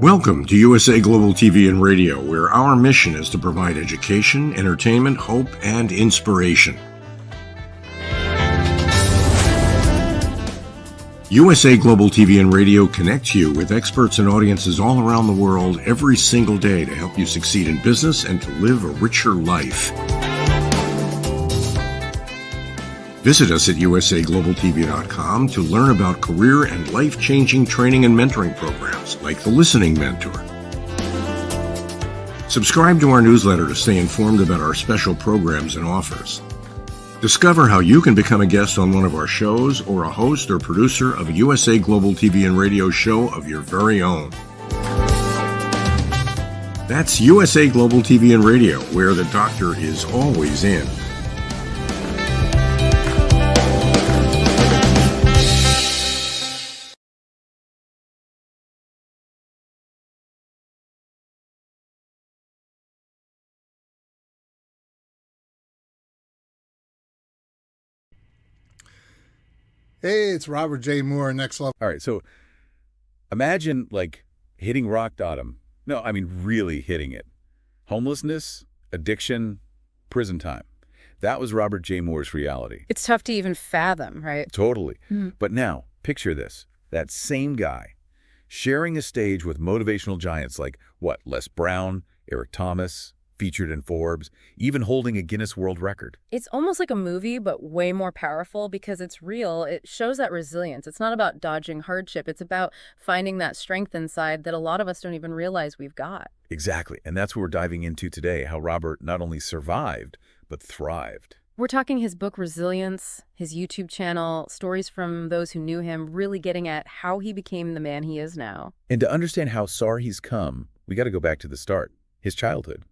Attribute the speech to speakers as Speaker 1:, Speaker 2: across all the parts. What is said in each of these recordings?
Speaker 1: Welcome to USA Global TV and Radio, where our mission is to provide education, entertainment, hope, and inspiration. USA Global TV and Radio connects you with experts and audiences all around the world every single day to help you succeed in business and to live a richer life. Visit us at usaglobaltv.com to learn about career and life-changing training and mentoring programs like the Listening Mentor. Subscribe to our newsletter to stay informed about our special programs and offers. Discover how you can become a guest on one of our shows or a host or producer of a USA Global TV and Radio show of your very own. That's USA Global TV and Radio, where the doctor is always in.
Speaker 2: Hey, it's Robert J. Moore, Next Level.
Speaker 3: All right, so imagine like hitting rock bottom. No, I mean really hitting it. Homelessness, addiction, prison time. That was Robert J. Moore's reality.
Speaker 4: It's tough to even fathom, right?
Speaker 3: Totally. But now, picture this. That same guy sharing a stage with motivational giants like, Les Brown, Eric Thomas, featured in Forbes, even holding a Guinness World Record.
Speaker 4: It's almost like a movie, but way more powerful because it's real. It shows that resilience. It's not about dodging hardship. It's about finding that strength inside that a lot of us don't even realize we've got.
Speaker 3: Exactly. And that's what we're diving into today, how Robert not only survived, but thrived.
Speaker 4: We're talking his book, Resilience, his YouTube channel, stories from those who knew him, really getting at how he became the man he is now.
Speaker 3: And to understand how far he's come, we got to go back to the start, his childhood.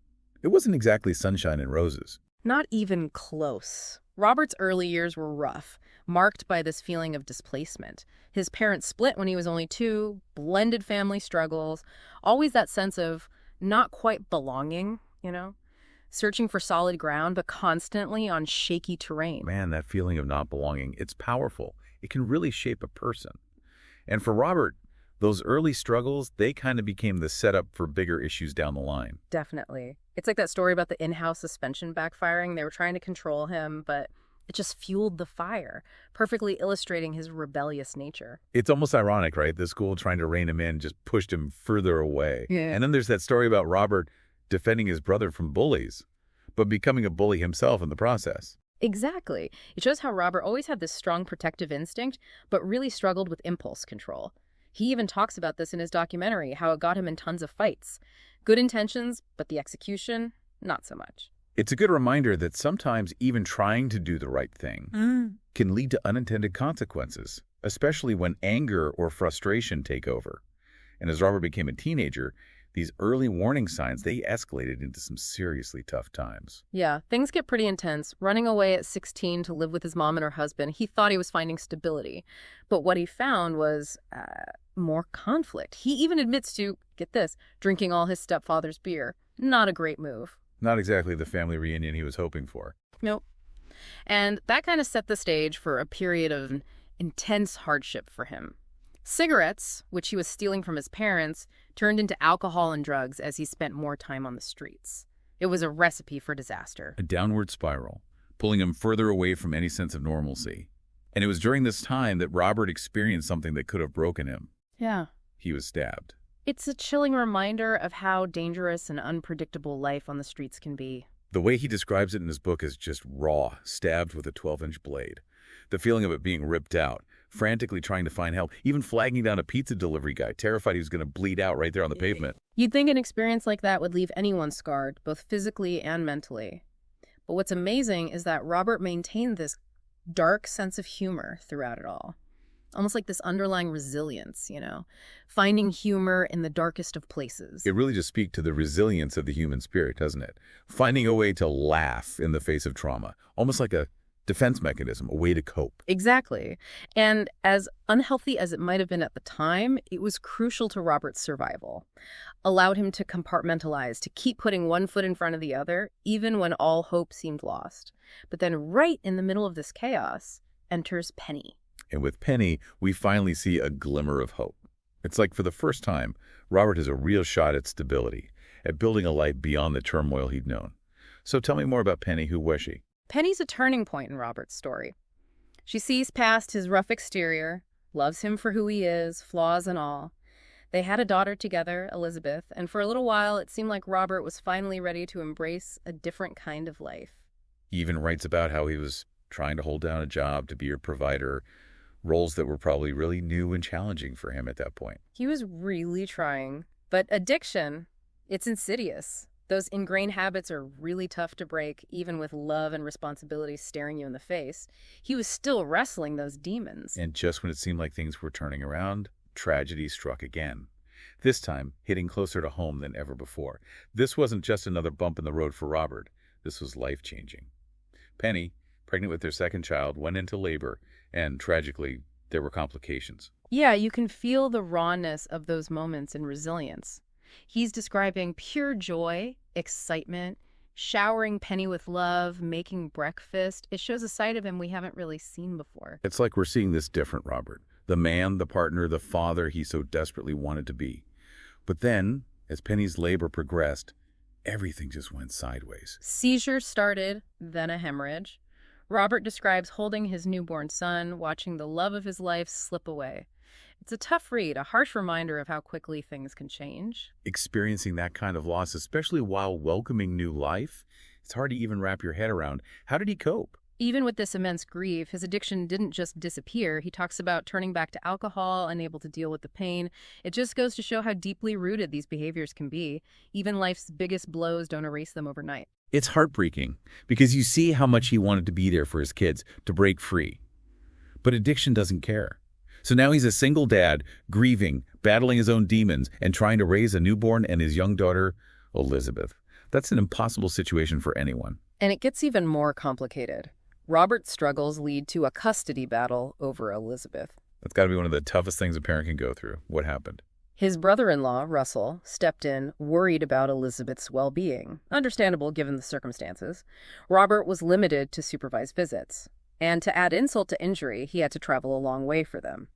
Speaker 3: It wasn't exactly sunshine and roses.
Speaker 4: Not even close. Robert's early years were rough, marked by this feeling of displacement. His parents split when he was only 2, blended family struggles, always that sense of not quite belonging, searching for solid ground, but constantly on shaky terrain.
Speaker 3: Man, that feeling of not belonging, it's powerful. It can really shape a person. And for Robert, those early struggles, they kind of became the setup for bigger issues down the line.
Speaker 4: Definitely. It's like that story about the in-house suspension backfiring. They were trying to control him, but it just fueled the fire, perfectly illustrating his rebellious nature.
Speaker 3: It's almost ironic, right? The school trying to rein him in just pushed him further away.
Speaker 4: Yeah.
Speaker 3: And then there's that story about Robert defending his brother from bullies, but becoming a bully himself in the process.
Speaker 4: Exactly. It shows how Robert always had this strong protective instinct, but really struggled with impulse control. He even talks about this in his documentary, how it got him in tons of fights. Good intentions, but the execution, not so much.
Speaker 3: It's a good reminder that sometimes even trying to do the right thing can lead to unintended consequences, especially when anger or frustration take over. And as Robert became a teenager, these early warning signs, they escalated into some seriously tough times.
Speaker 4: Yeah, things get pretty intense. Running away at 16 to live with his mom and her husband, he thought he was finding stability. But what he found was more conflict. He even admits to, get this, drinking all his stepfather's beer. Not a great move.
Speaker 3: Not exactly the family reunion he was hoping for.
Speaker 4: Nope. And that kind of set the stage for a period of intense hardship for him. Cigarettes, which he was stealing from his parents, turned into alcohol and drugs as he spent more time on the streets. It was a recipe for disaster.
Speaker 3: A downward spiral, pulling him further away from any sense of normalcy. And it was during this time that Robert experienced something that could have broken him.
Speaker 4: Yeah.
Speaker 3: He was stabbed.
Speaker 4: It's a chilling reminder of how dangerous and unpredictable life on the streets can be.
Speaker 3: The way he describes it in his book is just raw, stabbed with a 12-inch blade. The feeling of it being ripped out, frantically trying to find help, even flagging down a pizza delivery guy, terrified he was going to bleed out right there on the pavement.
Speaker 4: You'd think an experience like that would leave anyone scarred, both physically and mentally. But what's amazing is that Robert maintained this dark sense of humor throughout it all. Almost like this underlying resilience, finding humor in the darkest of places.
Speaker 3: It really just speaks to the resilience of the human spirit, doesn't it? Finding a way to laugh in the face of trauma, almost like a defense mechanism, a way to cope.
Speaker 4: Exactly. And as unhealthy as it might have been at the time, it was crucial to Robert's survival. Allowed him to compartmentalize, to keep putting one foot in front of the other, even when all hope seemed lost. But then right in the middle of this chaos enters Penny.
Speaker 3: And with Penny, we finally see a glimmer of hope. It's like for the first time, Robert has a real shot at stability, at building a life beyond the turmoil he'd known. So tell me more about Penny. Who was she?
Speaker 4: Penny's a turning point in Robert's story. She sees past his rough exterior, loves him for who he is, flaws and all. They had a daughter together, Elizabeth, and for a little while it seemed like Robert was finally ready to embrace a different kind of life.
Speaker 3: He even writes about how he was trying to hold down a job to be a provider, roles that were probably really new and challenging for him at that point.
Speaker 4: He was really trying. But addiction, it's insidious. Those ingrained habits are really tough to break, even with love and responsibility staring you in the face. He was still wrestling those demons.
Speaker 3: And just when it seemed like things were turning around, tragedy struck again. This time, hitting closer to home than ever before. This wasn't just another bump in the road for Robert. This was life-changing. Penny, pregnant with their second child, went into labor, and tragically, there were complications.
Speaker 4: Yeah, you can feel the rawness of those moments in resilience. He's describing pure joy, excitement, showering Penny with love, making breakfast. It shows a side of him we haven't really seen before.
Speaker 3: It's like we're seeing this different Robert. The man, the partner, the father he so desperately wanted to be. But then, as Penny's labor progressed, everything just went sideways.
Speaker 4: Seizures started, then a hemorrhage. Robert describes holding his newborn son, watching the love of his life slip away. It's a tough read, a harsh reminder of how quickly things can change.
Speaker 3: Experiencing that kind of loss, especially while welcoming new life, it's hard to even wrap your head around. How did he cope?
Speaker 4: Even with this immense grief, his addiction didn't just disappear. He talks about turning back to alcohol, unable to deal with the pain. It just goes to show how deeply rooted these behaviors can be. Even life's biggest blows don't erase them overnight.
Speaker 3: It's heartbreaking because you see how much he wanted to be there for his kids, to break free. But addiction doesn't care. So now he's a single dad, grieving, battling his own demons, and trying to raise a newborn and his young daughter, Elizabeth. That's an impossible situation for anyone.
Speaker 4: And it gets even more complicated. Robert's struggles lead to a custody battle over Elizabeth.
Speaker 3: That's got to be one of the toughest things a parent can go through. What happened?
Speaker 4: His brother-in-law, Russell, stepped in, worried about Elizabeth's well-being. Understandable given the circumstances. Robert was limited to supervised visits. And to add insult to injury, he had to travel a long way for them.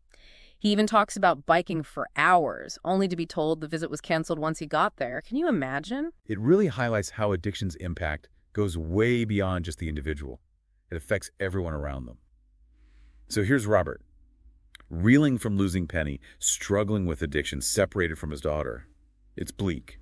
Speaker 4: He even talks about biking for hours, only to be told the visit was canceled once he got there. Can you imagine?
Speaker 3: It really highlights how addiction's impact goes way beyond just the individual. It affects everyone around them. So here's Robert, reeling from losing Penny, struggling with addiction, separated from his daughter. It's bleak.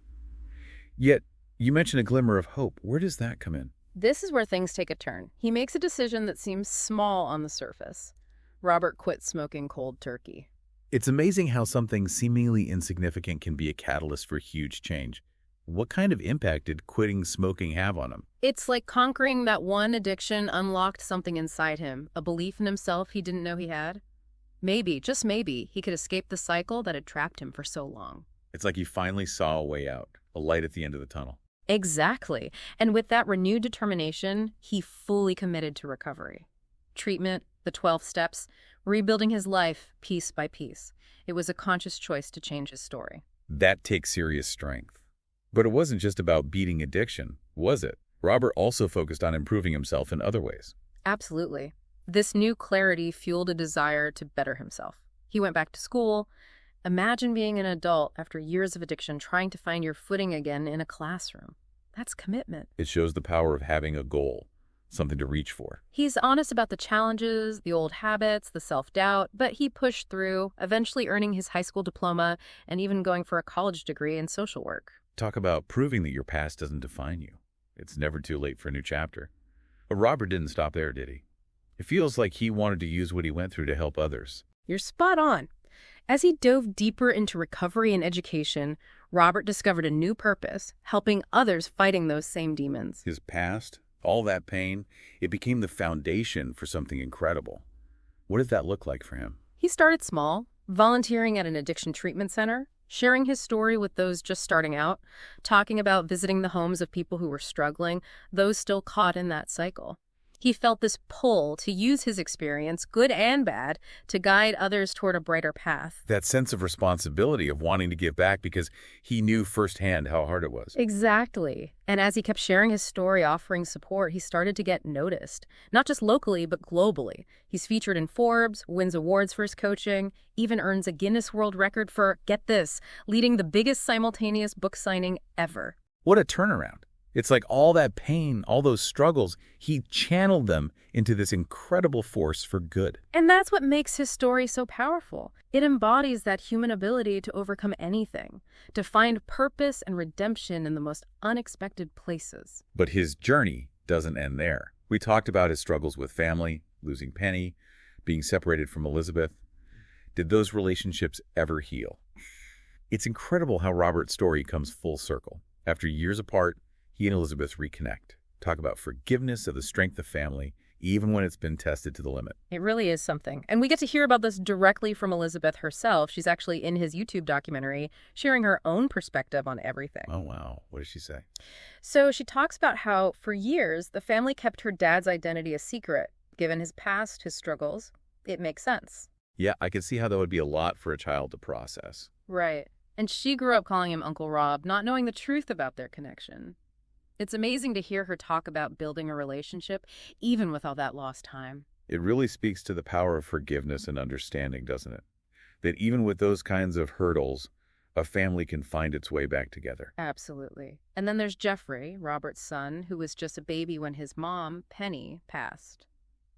Speaker 3: Yet, you mentioned a glimmer of hope. Where does that come in?
Speaker 4: This is where things take a turn. He makes a decision that seems small on the surface. Robert quit smoking cold turkey.
Speaker 3: It's amazing how something seemingly insignificant can be a catalyst for huge change. What kind of impact did quitting smoking have on him?
Speaker 4: It's like conquering that one addiction unlocked something inside him, a belief in himself he didn't know he had. Maybe, just maybe, he could escape the cycle that had trapped him for so long.
Speaker 3: It's like he finally saw a way out, a light at the end of the tunnel.
Speaker 4: Exactly. And with that renewed determination, he fully committed to recovery. Treatment, the 12 steps, rebuilding his life piece by piece. It was a conscious choice to change his story.
Speaker 3: That takes serious strength. But it wasn't just about beating addiction, was it? Robert also focused on improving himself in other ways.
Speaker 4: Absolutely. This new clarity fueled a desire to better himself. He went back to school. Imagine being an adult after years of addiction, trying to find your footing again in a classroom. That's commitment.
Speaker 3: It shows the power of having a goal, something to reach for.
Speaker 4: He's honest about the challenges, the old habits, the self-doubt, but he pushed through, eventually earning his high school diploma and even going for a college degree in social work.
Speaker 3: Talk about proving that your past doesn't define you. It's never too late for a new chapter. But Robert didn't stop there, did he? It feels like he wanted to use what he went through to help others.
Speaker 4: You're spot on. As he dove deeper into recovery and education, Robert discovered a new purpose, helping others fighting those same demons.
Speaker 3: His past, all that pain, it became the foundation for something incredible. What did that look like for him?
Speaker 4: He started small, volunteering at an addiction treatment center, sharing his story with those just starting out, talking about visiting the homes of people who were struggling, those still caught in that cycle. He felt this pull to use his experience, good and bad, to guide others toward a brighter path.
Speaker 3: That sense of responsibility of wanting to give back because he knew firsthand how hard it was.
Speaker 4: Exactly. And as he kept sharing his story, offering support, he started to get noticed. Not just locally, but globally. He's featured in Forbes, wins awards for his coaching, even earns a Guinness World Record for, get this, leading the biggest simultaneous book signing ever.
Speaker 3: What a turnaround. It's like all that pain, all those struggles, he channeled them into this incredible force for good.
Speaker 4: And that's what makes his story so powerful. It embodies that human ability to overcome anything, to find purpose and redemption in the most unexpected places.
Speaker 3: But his journey doesn't end there. We talked about his struggles with family, losing Penny, being separated from Elizabeth. Did those relationships ever heal? It's incredible how Robert's story comes full circle. After years apart, he and Elizabeth reconnect. Talk about forgiveness of the strength of family, even when it's been tested to the limit.
Speaker 4: It really is something. And we get to hear about this directly from Elizabeth herself. She's actually in his YouTube documentary, sharing her own perspective on everything.
Speaker 3: Oh, wow. What does she say?
Speaker 4: So she talks about how, for years, the family kept her dad's identity a secret. Given his past, his struggles, it makes sense.
Speaker 3: Yeah, I can see how that would be a lot for a child to process.
Speaker 4: Right. And she grew up calling him Uncle Rob, not knowing the truth about their connection. It's amazing to hear her talk about building a relationship, even with all that lost time.
Speaker 3: It really speaks to the power of forgiveness and understanding, doesn't it? That even with those kinds of hurdles, a family can find its way back together.
Speaker 4: Absolutely. And then there's Jeffrey, Robert's son, who was just a baby when his mom, Penny, passed.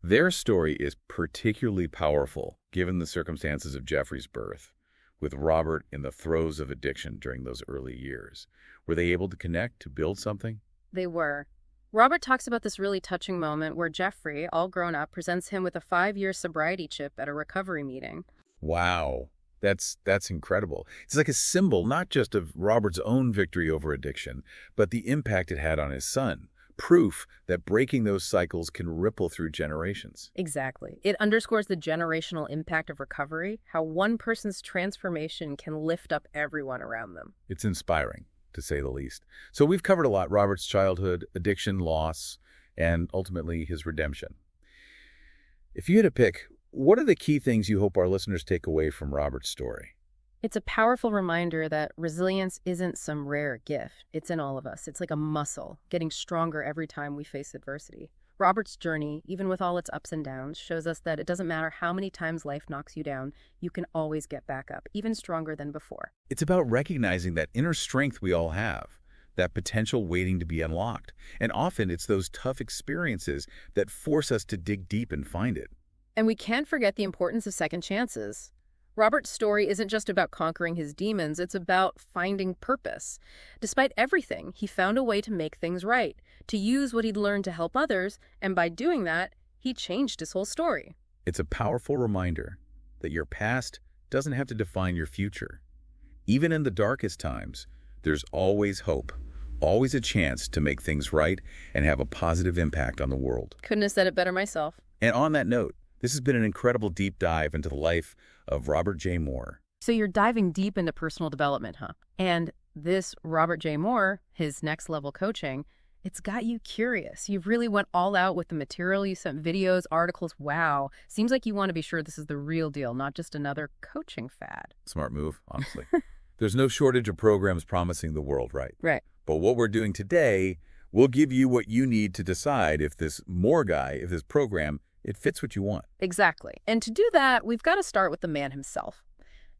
Speaker 3: Their story is particularly powerful, given the circumstances of Jeffrey's birth, with Robert in the throes of addiction during those early years. Were they able to connect, to build something?
Speaker 4: They were. Robert talks about this really touching moment where Jeffrey, all grown up, presents him with a 5-year sobriety chip at a recovery meeting.
Speaker 3: Wow. That's incredible. It's like a symbol, not just of Robert's own victory over addiction, but the impact it had on his son. Proof that breaking those cycles can ripple through generations.
Speaker 4: Exactly. It underscores the generational impact of recovery, how one person's transformation can lift up everyone around them.
Speaker 3: It's inspiring, to say the least. So we've covered a lot: Robert's childhood, addiction, loss, and ultimately his redemption. If you had to pick, what are the key things you hope our listeners take away from Robert's story?
Speaker 4: It's a powerful reminder that resilience isn't some rare gift. It's in all of us. It's like a muscle, getting stronger every time we face adversity. Robert's journey, even with all its ups and downs, shows us that it doesn't matter how many times life knocks you down, you can always get back up, even stronger than before.
Speaker 3: It's about recognizing that inner strength we all have, that potential waiting to be unlocked. And often it's those tough experiences that force us to dig deep and find it.
Speaker 4: And we can't forget the importance of second chances. Robert's story isn't just about conquering his demons, it's about finding purpose. Despite everything, he found a way to make things right, to use what he'd learned to help others, and by doing that, he changed his whole story.
Speaker 3: It's a powerful reminder that your past doesn't have to define your future. Even in the darkest times, there's always hope, always a chance to make things right and have a positive impact on the world.
Speaker 4: Couldn't have said it better myself.
Speaker 3: And on that note, this has been an incredible deep dive into the life of Robert J. Moore.
Speaker 4: So you're diving deep into personal development, huh? And this Robert J. Moore, his next level coaching, it's got you curious. You've really went all out with the material. You sent videos, articles. Wow. Seems like you want to be sure this is the real deal, not just another coaching fad.
Speaker 3: Smart move, honestly. There's no shortage of programs promising the world right.
Speaker 4: Right.
Speaker 3: But what we're doing today will give you what you need to decide if this Moore guy, if this program, it fits what you want.
Speaker 4: Exactly. And to do that, we've got to start with the man himself.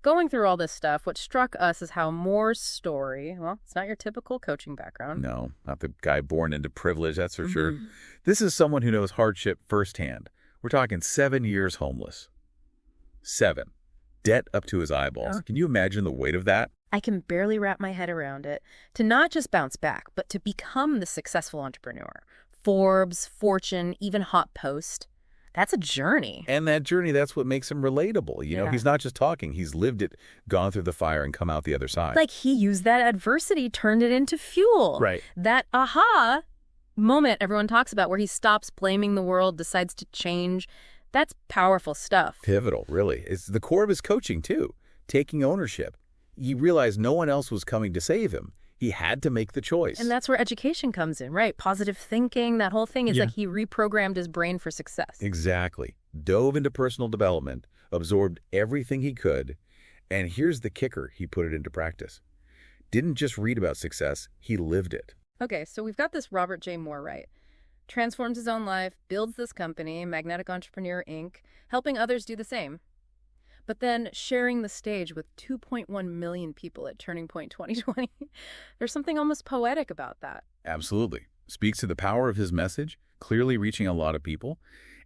Speaker 4: Going through all this stuff, what struck us is how Moore's story, well, it's not your typical coaching background.
Speaker 3: No, not the guy born into privilege, that's for sure. This is someone who knows hardship firsthand. We're talking 7 years homeless. 7. Debt up to his eyeballs.
Speaker 4: Oh.
Speaker 3: Can you imagine the weight of that?
Speaker 4: I can barely wrap my head around it. To not just bounce back, but to become the successful entrepreneur. Forbes, Fortune, even Hot Post. That's a journey.
Speaker 3: And that journey, that's what makes him relatable. You know, he's not just talking. He's lived it, gone through the fire, and come out the other side.
Speaker 4: Like he used that adversity, turned it into fuel.
Speaker 3: Right.
Speaker 4: That aha moment everyone talks about where he stops blaming the world, decides to change. That's powerful stuff.
Speaker 3: Pivotal, really. It's the core of his coaching, too. Taking ownership. He realized no one else was coming to save him. He had to make the choice.
Speaker 4: And that's where education comes in, right? Positive thinking, that whole thing is
Speaker 3: Yeah.
Speaker 4: like he reprogrammed his brain for success.
Speaker 3: Exactly. Dove into personal development, absorbed everything he could, and here's the kicker, he put it into practice. Didn't just read about success, he lived it.
Speaker 4: Okay, so we've got this Robert J. Moore, right? Transforms his own life, builds this company, Magnetic Entrepreneur, Inc., helping others do the same. But then sharing the stage with 2.1 million people at Turning Point 2020. There's something almost poetic about that.
Speaker 3: Absolutely. Speaks to the power of his message, clearly reaching a lot of people.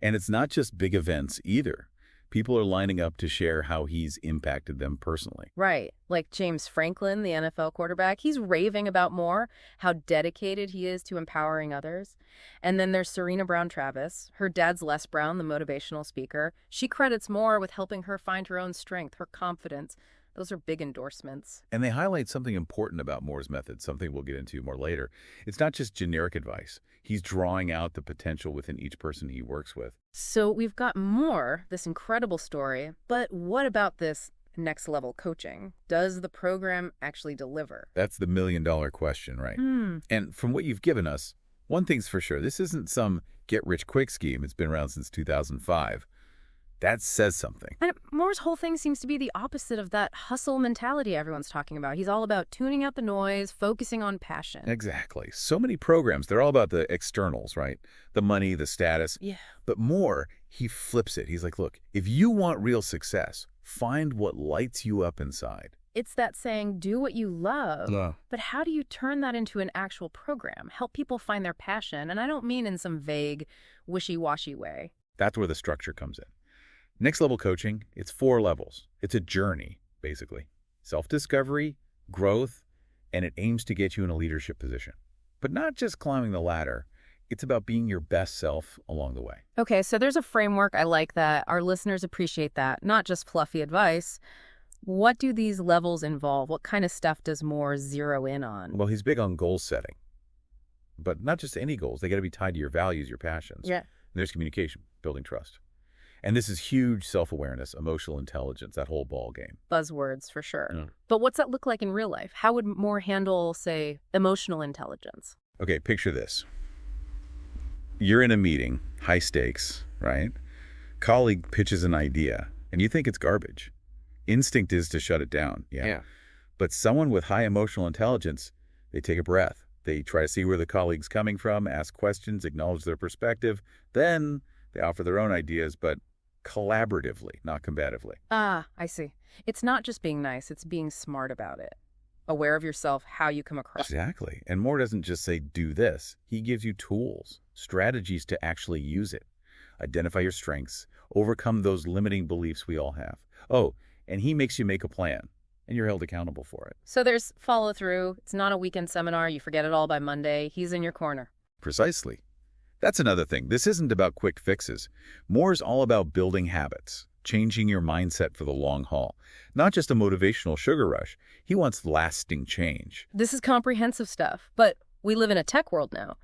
Speaker 3: And it's not just big events either. People are lining up to share how he's impacted them personally.
Speaker 4: Right. Like James Franklin, the NFL quarterback, he's raving about Moore, how dedicated he is to empowering others. And then there's Serena Brown Travis. Her dad's Les Brown, the motivational speaker. She credits Moore with helping her find her own strength, her confidence. Those are big endorsements.
Speaker 3: And they highlight something important about Moore's method, something we'll get into more later. It's not just generic advice. He's drawing out the potential within each person he works with.
Speaker 4: So we've got Moore, this incredible story, but what about this next level coaching? Does the program actually deliver?
Speaker 3: That's the million-dollar question, right? And from what you've given us, one thing's for sure. This isn't some get-rich-quick scheme. It's been around since 2005. That says something.
Speaker 4: And Moore's whole thing seems to be the opposite of that hustle mentality everyone's talking about. He's all about tuning out the noise, focusing on passion.
Speaker 3: Exactly. So many programs, they're all about the externals, right? The money, the status.
Speaker 4: Yeah.
Speaker 3: But Moore, he flips it. He's like, look, if you want real success, find what lights you up inside.
Speaker 4: It's that saying, do what you love.
Speaker 3: No.
Speaker 4: But how do you turn that into an actual program? Help people find their passion. And I don't mean in some vague, wishy-washy way.
Speaker 3: That's where the structure comes in. Next level coaching, it's 4 levels. It's a journey, basically. Self-discovery, growth, and it aims to get you in a leadership position. But not just climbing the ladder. It's about being your best self along the way.
Speaker 4: Okay, so there's a framework. I like that. Our listeners appreciate that. Not just fluffy advice. What do these levels involve? What kind of stuff does Moore zero in on?
Speaker 3: Well, he's big on goal setting. But not just any goals. They got to be tied to your values, your passions.
Speaker 4: Yeah.
Speaker 3: And there's communication, building trust. And this is huge self-awareness, emotional intelligence, that whole ball game.
Speaker 4: Buzzwords, for sure.
Speaker 3: Yeah.
Speaker 4: But what's that look like in real life? How would Moore handle, say, emotional intelligence?
Speaker 3: Okay, picture this. You're in a meeting, high stakes, right? Colleague pitches an idea, and you think it's garbage. Instinct is to shut it down, yeah. But someone with high emotional intelligence, they take a breath. They try to see where the colleague's coming from, ask questions, acknowledge their perspective. Then they offer their own ideas, but collaboratively, not combatively.
Speaker 4: Ah, I see. It's not just being nice, it's being smart about it. Aware of yourself, how you come across.
Speaker 3: Exactly. And Moore doesn't just say, do this. He gives you tools, strategies to actually use it. Identify your strengths, overcome those limiting beliefs we all have. Oh, and he makes you make a plan, and you're held accountable for it.
Speaker 4: So there's follow through. It's not a weekend seminar. You forget it all by Monday. He's in your corner.
Speaker 3: Precisely. That's another thing. This isn't about quick fixes. Moore's all about building habits, changing your mindset for the long haul. Not just a motivational sugar rush. He wants lasting change.
Speaker 4: This is comprehensive stuff, but we live in a tech world now.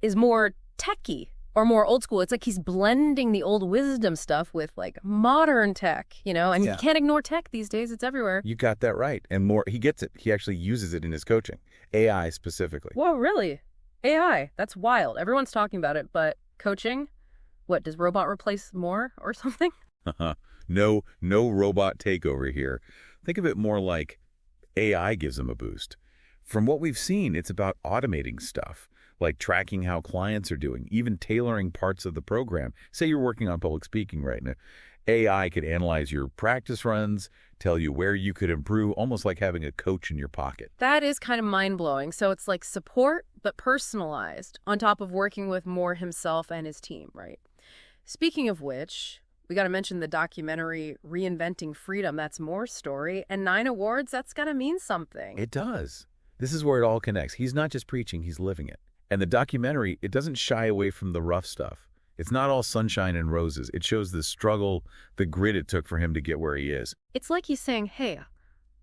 Speaker 4: Is Moore techie or more old school? It's like he's blending the old wisdom stuff with like modern tech, and you can't ignore tech these days. It's everywhere.
Speaker 3: You got that right. And Moore, he gets it. He actually uses it in his coaching. AI specifically.
Speaker 4: Whoa, really? AI, that's wild. Everyone's talking about it, but coaching? What, does robot replace Moore or something?
Speaker 3: No robot takeover here. Think of it more like AI gives him a boost. From what we've seen, it's about automating stuff, like tracking how clients are doing, even tailoring parts of the program. Say you're working on public speaking right now. AI could analyze your practice runs, tell you where you could improve, almost like having a coach in your pocket.
Speaker 4: That is kind of mind-blowing. So it's like support, but personalized, on top of working with Moore himself and his team, right? Speaking of which, we got to mention the documentary Reinventing Freedom. That's Moore's story. And 9 awards, that's got to mean something.
Speaker 3: It does. This is where it all connects. He's not just preaching, he's living it. And the documentary, it doesn't shy away from the rough stuff. It's not all sunshine and roses. It shows the struggle, the grit it took for him to get where he is.
Speaker 4: It's like he's saying, hey,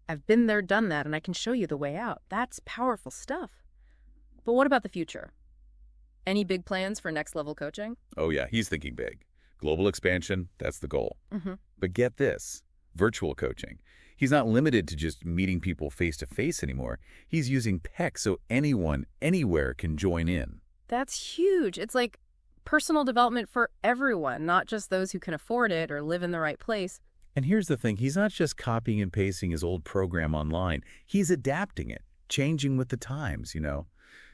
Speaker 4: I've been there, done that, and I can show you the way out. That's powerful stuff. But what about the future? Any big plans for next level coaching?
Speaker 3: Oh yeah, he's thinking big. Global expansion, that's the goal.
Speaker 4: Mm-hmm.
Speaker 3: But get this, virtual coaching. He's not limited to just meeting people face-to-face anymore. He's using tech so anyone, anywhere can join in.
Speaker 4: That's huge. It's like personal development for everyone, not just those who can afford it or live in the right place.
Speaker 3: And here's the thing, he's not just copying and pasting his old program online. He's adapting it, changing with the times,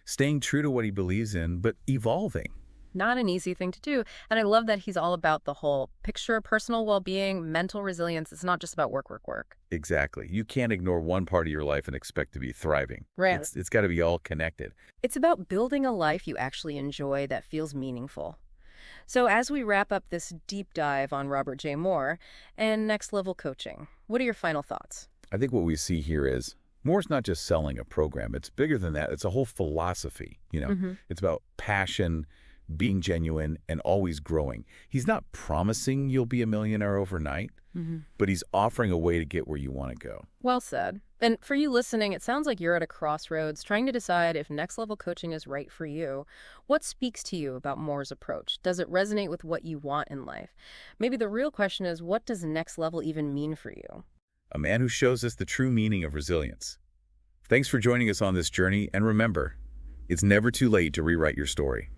Speaker 3: staying true to what he believes in, but evolving.
Speaker 4: Not an easy thing to do. And I love that he's all about the whole picture of personal well-being, mental resilience. It's not just about work, work, work.
Speaker 3: Exactly. You can't ignore one part of your life and expect to be thriving.
Speaker 4: Right.
Speaker 3: It's got to be all connected.
Speaker 4: It's about building a life you actually enjoy that feels meaningful. So as we wrap up this deep dive on Robert J. Moore and next level coaching, what are your final thoughts?
Speaker 3: I think what we see here is Moore's not just selling a program. It's bigger than that. It's a whole philosophy. It's about passion, being genuine, and always growing. He's not promising you'll be a millionaire overnight, but he's offering a way to get where you want to go.
Speaker 4: Well said. And for you listening, it sounds like you're at a crossroads trying to decide if next level coaching is right for you. What speaks to you about Moore's approach? Does it resonate with what you want in life? Maybe the real question is, what does next level even mean for you?
Speaker 3: A man who shows us the true meaning of resilience. Thanks for joining us on this journey, and remember, it's never too late to rewrite your story.